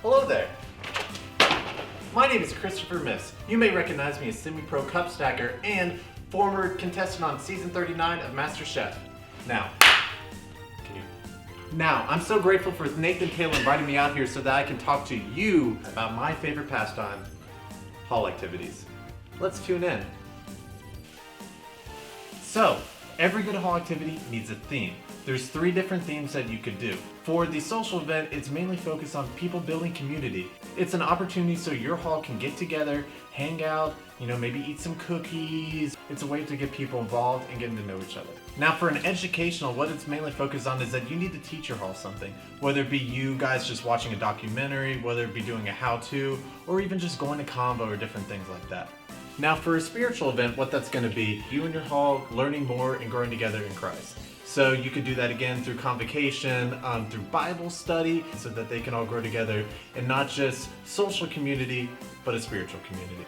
Hello there. My name is Christopher Miss. You may recognize me as semi-pro cup stacker and former contestant on season 39 of MasterChef. Now, I'm so grateful for Nathan Taylor inviting me out here so that I can talk to you about my favorite pastime, hall activities. Let's tune in. So, every good hall activity needs a theme. There's 3 different themes that you could do. For the social event, it's mainly focused on people building community. It's an opportunity so your hall can get together, hang out, maybe eat some cookies. It's a way to get people involved and getting to know each other. Now for an educational, what it's mainly focused on is that you need to teach your hall something. Whether it be you guys just watching a documentary, whether it be doing a how-to, or even just going to Convo or different things like that. Now for a spiritual event, what that's going to be, you and your hall learning more and growing together in Christ. So you could do that again through convocation, through Bible study, so that they can all grow together in not just social community, but a spiritual community.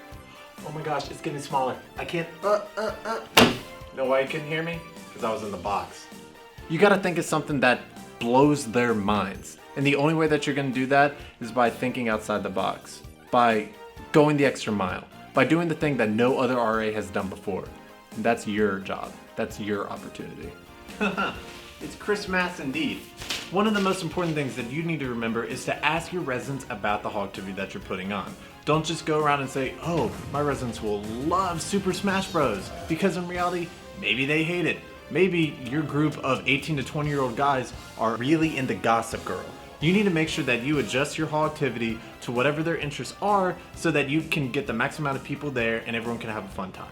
Oh my gosh, it's getting smaller. I can't, Know why you couldn't hear me? Because I was in the box. You gotta think of something that blows their minds. And the only way that you're gonna do that is by thinking outside the box. By going the extra mile. By doing the thing that no other RA has done before. And that's your job. That's your opportunity. It's Chris Mass indeed. One of the most important things that you need to remember is to ask your residents about the hall activity that you're putting on. Don't just go around and say, oh, my residents will love Super Smash Bros. Because in reality, maybe they hate it. Maybe your group of 18 to 20-year-old guys are really into Gossip Girl. You need to make sure that you adjust your hall activity to whatever their interests are so that you can get the maximum amount of people there and everyone can have a fun time.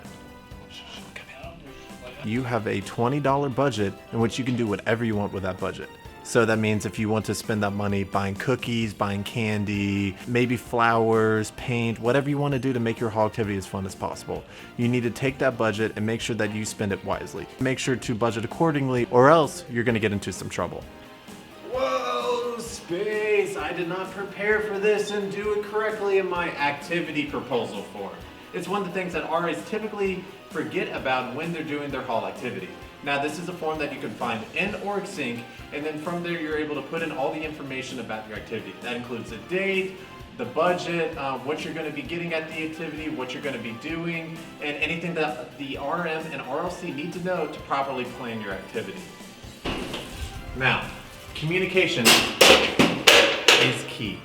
You have a $20 budget in which you can do whatever you want with that budget. So that means if you want to spend that money buying cookies, buying candy, maybe flowers, paint, whatever you want to do to make your hall activity as fun as possible, you need to take that budget and make sure that you spend it wisely. Make sure to budget accordingly or else you're going to get into some trouble. Whoa, space! I did not prepare for this and do it correctly in my activity proposal form. It's one of the things that RAs typically forget about when they're doing their hall activity. Now this is a form that you can find in OrgSync, and then from there you're able to put in all the information about your activity. That includes the date, the budget, what you're going to be getting at the activity, what you're going to be doing, and anything that the RM and RLC need to know to properly plan your activity. Now, communication is key.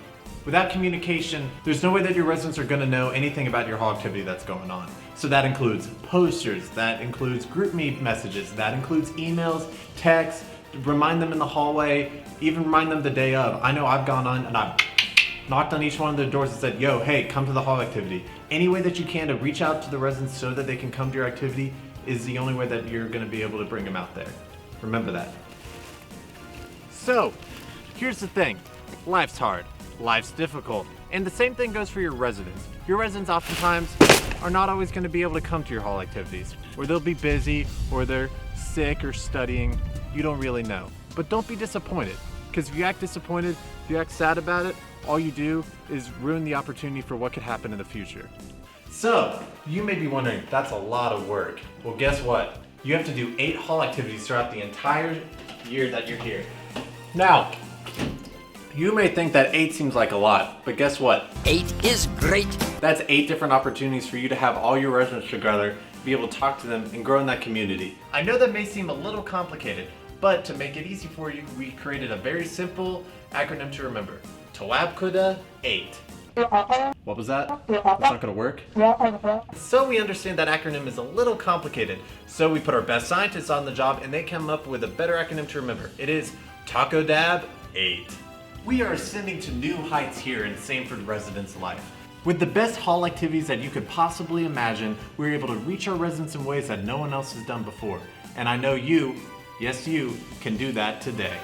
Without communication, there's no way that your residents are going to know anything about your hall activity that's going on. So that includes posters, that includes group meet messages, that includes emails, texts, remind them in the hallway, even remind them the day of. I know I've gone on and I've knocked on each one of their doors and said, yo, hey, come to the hall activity. Any way that you can to reach out to the residents so that they can come to your activity is the only way that you're going to be able to bring them out there. Remember that. So, here's the thing. Life's hard. Life's difficult. And the same thing goes for your residents. Your residents oftentimes are not always going to be able to come to your hall activities, or they'll be busy, or they're sick or studying. You don't really know. But don't be disappointed, because if you act disappointed, if you act sad about it, all you do is ruin the opportunity for what could happen in the future. So, you may be wondering, that's a lot of work. Well, guess what? You have to do 8 hall activities throughout the entire year that you're here. Now, you may think that 8 seems like a lot, but guess what? 8 is great. That's 8 different opportunities for you to have all your residents together, be able to talk to them, and grow in that community. I know that may seem a little complicated, but to make it easy for you, we created a very simple acronym to remember. TWABCUDA 8. What was that? That's not gonna work? So we understand that acronym is a little complicated, so we put our best scientists on the job and they came up with a better acronym to remember. It is TACODAB 8. We are ascending to new heights here in Sanford residents' life. With the best hall activities that you could possibly imagine, we're able to reach our residents in ways that no one else has done before. And I know you, yes you, can do that today.